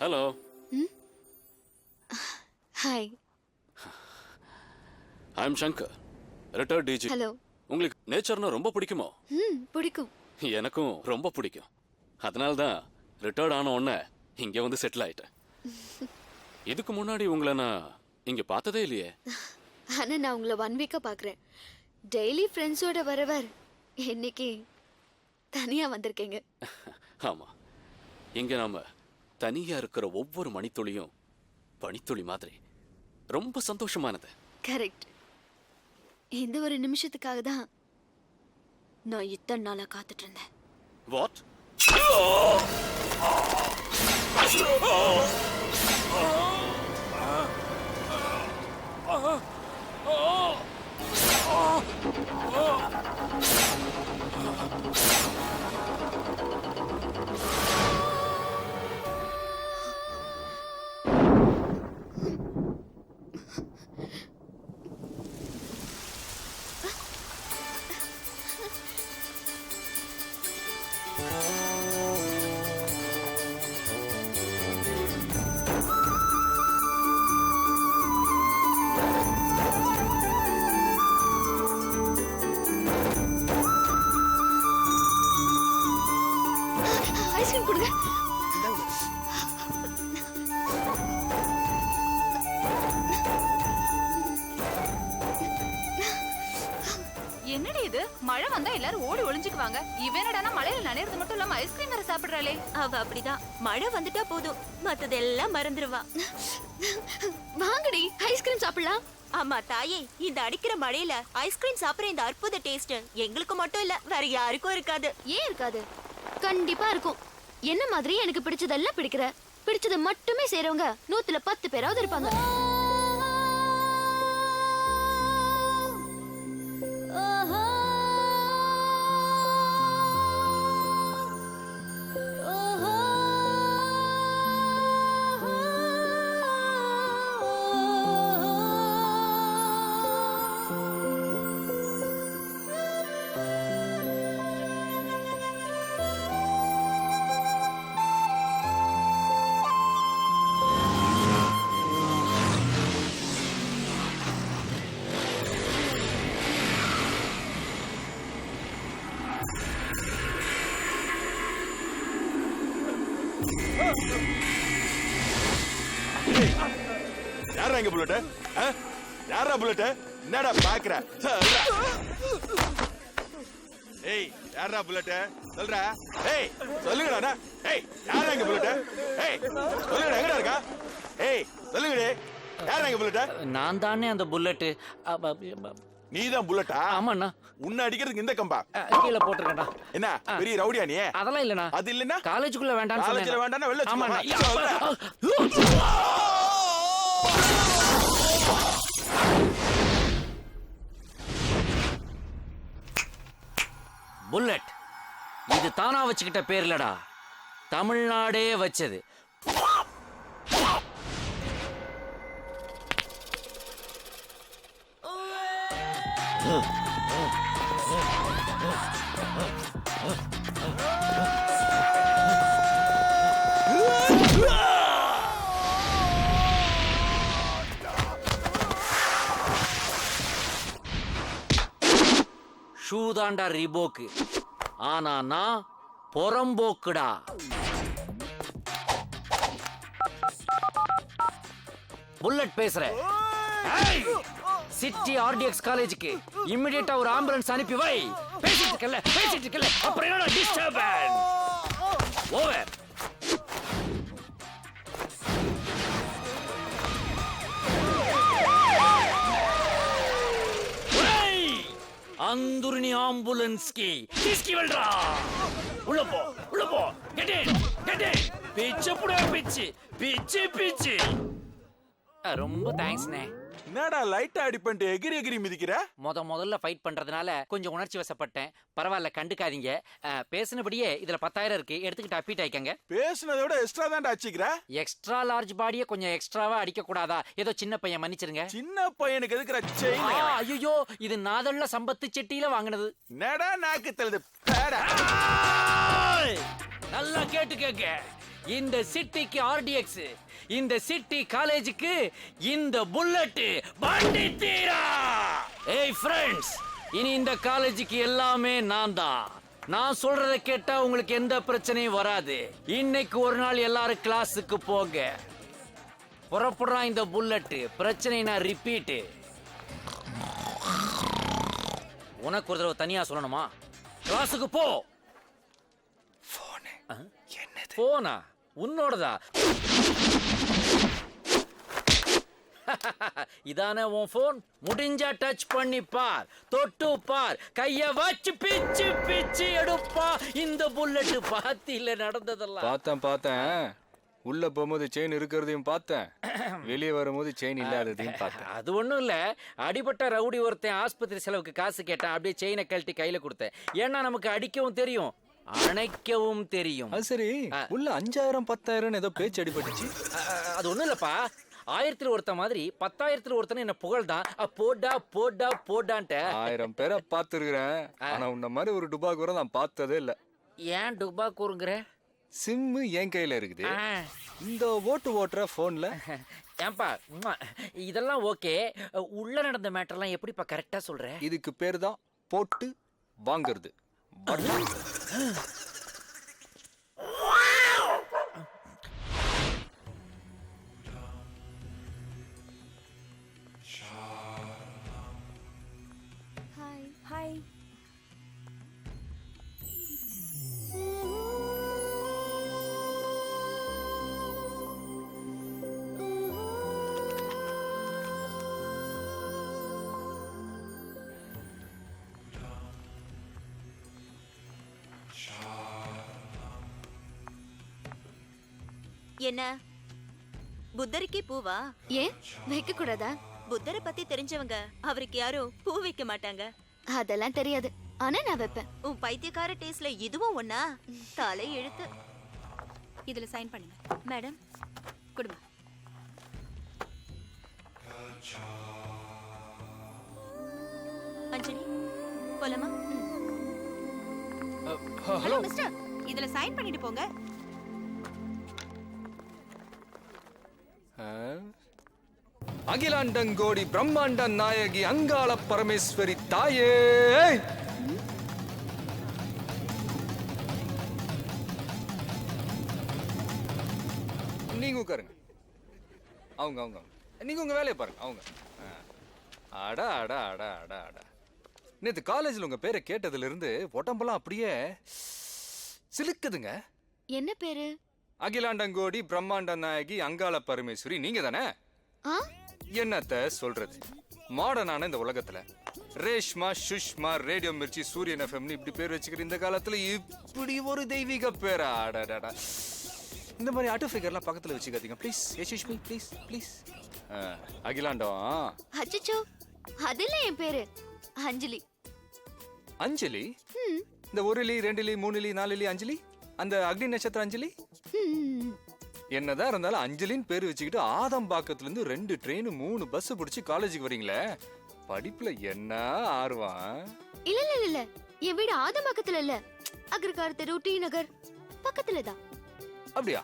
Hello. Hi. ஐ அம் Shankar, retired டிஜி. Hello. உங்களுக்கு நேச்சர்னா ரொம்ப பிடிக்குமோ? பிடிக்கும். எனக்கும் ரொம்ப பிடிக்கும். அதனால தான் ரிட்டையர்ட் ஆன உடனே இங்கே வந்து செட்டில் ஆயிட்டேன். இதுக்கு முன்னாடி உங்களை நான் இங்கே பார்த்ததே இல்லையே. ஆனா நான் உங்களை 1 வீக்கா பார்க்குறேன். டெய்லி ஃப்ரெண்ட்ஸோட வரவர் இன்னைக்கு தனியா வந்திருக்கீங்க. ஆமாம், இங்கே நாம தனியா இருக்கிற ஒவ்வொரு மணித்துளியும் பனித்துளி மாதிரி ரொம்ப சந்தோஷமானது. கரெக்ட். இந்த ஒரு நிமிஷத்துக்காக தான் நான் இத்தனை நாளா காத்துட்டு இருந்தேன். வாட்? ஐஸ்கிரீம் கொடுங்க. என்னடி இது? மழை வந்தா எல்லாரும் ஓடி ஒளிஞ்சுக்குவாங்க. இவனடானா மழையில நனையிறது மட்டும் இல்லாம ஐஸ்கிரீம் வேற சாப்பிடுறாளே. அவ அப்படிதான். மழை வந்துட்டா போதும், மத்ததெல்லாம் மறந்துடுவா. வாங்கடி ஐஸ்கிரீம் சாப்பிடலாம். ஆமா தாயே, இந்த அடிக்கிற மழையில ஐஸ்கிரீம் சாப்பிடுற இந்த அற்புத டேஸ்ட் எங்களுக்கு மட்டும் இல்ல, வேற யாருக்கும் இருக்காது. ஏன் இருக்காது? கண்டிப்பா இருக்கும். என்ன மாதிரி எனக்கு பிடிச்சதெல்லாம் பிடிக்கிற, பிடிச்சது மட்டுமே செய்றவங்க 100ல 10 பேராவது இருப்பாங்க. யாரா இங்க புல்லட்? யாரா புல்லட்? என்னடா பாக்குற? ஏய், யாரா புல்லட்? சொல்றா. ஏய், சொல்லுங்கடா. ஏய், யாரா இங்க புல்லட்? ஏய், சொல்லுங்கடா, எங்கடா இருக்கா? ஏய், சொல்லுங்கடே. யாரா இங்க புல்லட்? நான் தானே அந்த புல்லட். நீதான் புல்லட்டா? ஆமாண்ணா. உன்னை அடிக்கிறதுக்கு இந்த கம்பா கீழே போட்டிருக்கேன்டா. என்ன பெரிய ரவுடியா நீ? அதெல்லாம் இல்லண்ணா. அது இல்லன்னா காலேஜுக்குள்ள வேண்டாம்னு காலேஜ்ல சொன்னேன். வேண்டாம்னா வெளில ஆமாண்ணா. சொல்றா. புல்லட் இது தானா வச்சுக்கிட்ட பேர் இல்லடா, தமிழ்நாடே வச்சது. ஷூ தாண்டா ரிபோக்கு, ஆனா நான் பொறம்போக்குடா. புல்லட் பேசுறேன். சிட்டி ஆர்டிஎக்ஸ் காலேஜுக்கு இமிடியேட்டா ஒரு ஆம்புலன்ஸ் அனுப்பி வை. பேசிட்டு இருக்கல அப்புறம் என்னடா டிஸ்டர்பன்ஸ்? ஓவர். अंदुरनी आंबुलेंस की किसकी बल रहा? उल्लो पो, कटे, पिच पुड़ा पिच பிச்சு பிச்சு. ரொம்ப தேங்க்ஸ்ண்ணே. என்னடா லைட்டா அடி பண்ணிட்டு எகிரி எகிரி மிதிக்கிற? முதல்ல ஃபைட் பண்றதுனால கொஞ்சம் உணர்ச்சி வசப்பட்டேன். பரவாயில்ல, கண்டுக்காதீங்க. பேசினபடியே இதுல 10,000 இருக்கு, எடுத்துக்கிட்டு அப்பீட் ஆயிக்கங்க. பேசுனதை விட எக்ஸ்ட்ரா தான்டா அடிச்சிக்கிற. எக்ஸ்ட்ரா லார்ஜ் பாடியை கொஞ்சம் எக்ஸ்ட்ராவா அடிக்க கூடாதா? ஏதோ சின்ன பையன், மன்னிச்சிருங்க. சின்ன பையனுக்கு எதுக்குற செயின்? ஐயோ, இது நாதல்ல சம்பத்து செட்டியில வாங்கினது. என்னடா நாக்கு தள்ளுது பேடா. நல்லா கேட்டுக்கங்க. இந்த சிட்டிக்கு ஆர்டிஎக்ஸ், இந்த சிட்டி காலேஜுக்கு இந்த புல்லட் வண்டி தீரா. ஏய் ஃப்ரெண்ட்ஸ், இனி இந்த காலேஜுக்கு எல்லாமே நான் தான். நான் சொல்றத கேட்டா உங்களுக்கு எந்த பிரச்சனையும் வராது. இன்னைக்கு ஒரு நாள் எல்லாரும் கிளாஸுக்கு போங்க. புறப்படுறான் இந்த புல்லட். பிரச்சனைனா ரிப்பீட். உனக்கு ஒரு தடவை தனியா சொல்லணுமா? கிளாஸுக்கு போ. போனா உன்னோடதா? இதானே உன் போன்? முடிஞ்சா டச் பண்ணி பார், தொட்டு பார், கைய வச்சு பிச்சு பிச்சு எடுப்பா இந்த புல்லட். பாத்தியில நடந்ததெல்லாம் பார்த்தேன். உள்ள போகும்போது செயின் இருக்கிறதையும் பார்த்தேன், வெளியே வரும்போது செயின் இல்லாததையும் பார்த்தேன். அது ஒண்ணும் இல்ல, அடிபட்ட ரவுடி ஒருத்தன் ஆஸ்பத்திரி செலவுக்கு காசு கேட்டான். அப்படியே செயினை கழட்டி கையில கொடுத்தேன். ஏன்னா நமக்கு அடிக்கவும் தெரியும், அணைக்கவும் தெரியும். அது சரி, உள்ள 5,000 10,000 ஏதோ பேச்சு அடிபட்டுச்சு. அது ஒண்ணும் இல்லப்பா, 1000 ஒருத்த மாதிரி 10,000 ஒருத்தன் என்ன புகழ்தான். போடா போடா போடான்ட்ட 1000 பேரை பார்த்துருக்கிறேன், ஆனா உன்ன மாதிரி ஒரு டுபாக்கூரை நான் பார்த்ததே இல்ல. ஏன் டுபா கூறுங்கிற? சிம்மு என் கையில இருக்குது, இந்த ஓட்டுற போன்ல. ஏன்பா இதெல்லாம் ஓகே, உள்ள நடந்த மேட்டர்லாம் எப்படிப்பா கரெக்டா சொல்ற? இதுக்கு பேர் தான் போட்டு வாங்குறது. ஹாய். என்ன புத்தருக்கே பூவா? ஏன் வைக்க கூடாதா? புத்தரை பத்தி தெரிஞ்சவங்க அவருக்கு யாரும் பூ வைக்க மாட்டாங்க. அதெல்லாம் தெரியாது, ஆனா நான் வைப்பேன். உன் பைத்தியக்கார டேஸ்ட்ல இதுவும் ஒண்ணா? தலை எழுத்து. இதுல சைன் பண்ணுங்க. மேடம் கொடுங்க. அஞ்சலி போலாமா? ஹலோ மிஸ்டர், இதுல சைன் பண்ணிட்டு போங்க. அகிலாண்டங்கோடி பிரம்மாண்ட நாயகி அங்காள பரமேஸ்வரி தாயே, நீங்க உட்காருங்க. அவங்க நீங்க உங்க வேலையை பாருங்க. அவங்க அடா அடா அடா அடா அடா. நேத்து காலேஜ்ல உங்க பேரை கேட்டதுல இருந்து உடம்பெல்லாம் அப்படியே சிலுக்குதுங்க. என்ன பேரு? அகிலாண்டங்கோடி பிரம்மாண்ட நாயகி அங்காள பரமேஸ்வரி. நீங்க தானே? என்னத்த சொல்றது, மாடர்னான இந்த உலகத்துல ரேஷ்மா, சுஷ்மா, ரேடியோ மிர்ச்சி, சூரியன் எஃப்எம்னு இப்படி பேர் வச்சுக்கிற இந்த காலத்துல இப்படி ஒரு தெய்வீக பேரா? அடடா, இந்த மாதிரி ஆட்டோ ஃபிகர்லாம் பக்கத்துல வச்சுக்காதீங்க please. Yasushmi please please. Akilandam. அச்சச்சோ, அதெல்லாம் என் பேரு அஞ்சலி. அஞ்சலி? இந்த 1 இலி 2 இலி 3 இலி 4 இலி அஞ்சலி, அந்த அக்னி நட்சத்திர அஞ்சலி. என்னதான் இருந்தாலும் அஞ்சலின்னு பேரு வச்சுக்கிட்டு ஆதம்பாக்கத்துல இருந்து 2 ட்ரெயின் 3 பஸ் பிடிச்சி காலேஜுக்கு வரீங்களே, படிப்புல என்ன ஆர்வம்? இல்ல இல்ல இல்ல, என் வீடு ஆதம்பாக்கத்துல இல்ல, அக்ரகார் தெரு, டி நகர் பக்கத்துல தான். அப்படியா?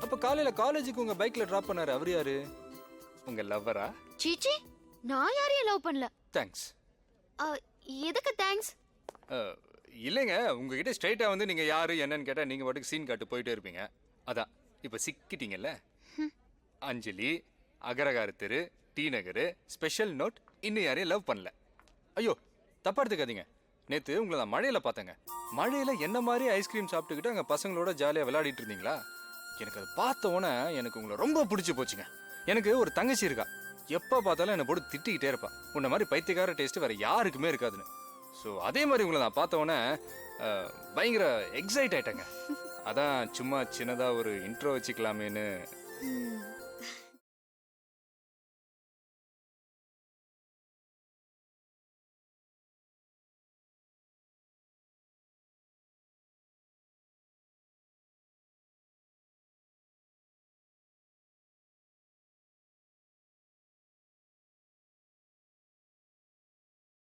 அப்ப காலையில காலேஜுக்கு உங்க பைக்ல டிராப் பண்ணாரு அவர் யாரு? உங்க லவ்வரா? சீச்சி, நான் யாரையும் லவ் பண்ணல. தேங்க்ஸ். எதுக்கு தேங்க்ஸ்? இல்லைங்க, உங்ககிட்ட ஸ்ட்ரைட்டா வந்து நீங்க யாரு என்னன்னு கேட்டா நீங்க பாட்டுக்கு சீன் காட்டு போயிட்டே இருப்பீங்க. அதான் இப்ப சிக்கிட்டீங்கல்ல. அஞ்சலி, அகரகார தெரு, டி நகர், ஸ்பெஷல் நோட், இன்னும் யாரையும் லவ் பண்ணல. ஐயோ தப்பா எடுத்துக்காதீங்க, நேத்து உங்களை நான் மழையில பார்த்தேங்க. மழையில என்ன மாதிரி ஐஸ்கிரீம் சாப்பிட்டுக்கிட்டு அங்க பசங்களோட ஜாலியா விளையாடிட்டு இருந்தீங்களா? எனக்கு அதை பார்த்த உடனே எனக்கு உங்களை ரொம்ப பிடிச்சி போச்சுங்க. எனக்கு ஒரு தங்கச்சி இருக்கா, எப்ப பார்த்தாலும் என்னை போட்டு திட்டிக்கிட்டே இருப்பா, உன்ன மாதிரி பைத்தியக்கார டேஸ்ட் வேற யாருக்குமே இருக்காதுன்னு. ஸோ அதே மாதிரி உங்களை நான் பார்த்த உடனே பயங்கர எக்ஸைட் ஆயிட்டேங்க. அதான் சும்மா சின்னதா ஒரு இன்ட்ரோ வச்சுக்கலாமேன்னு ம்.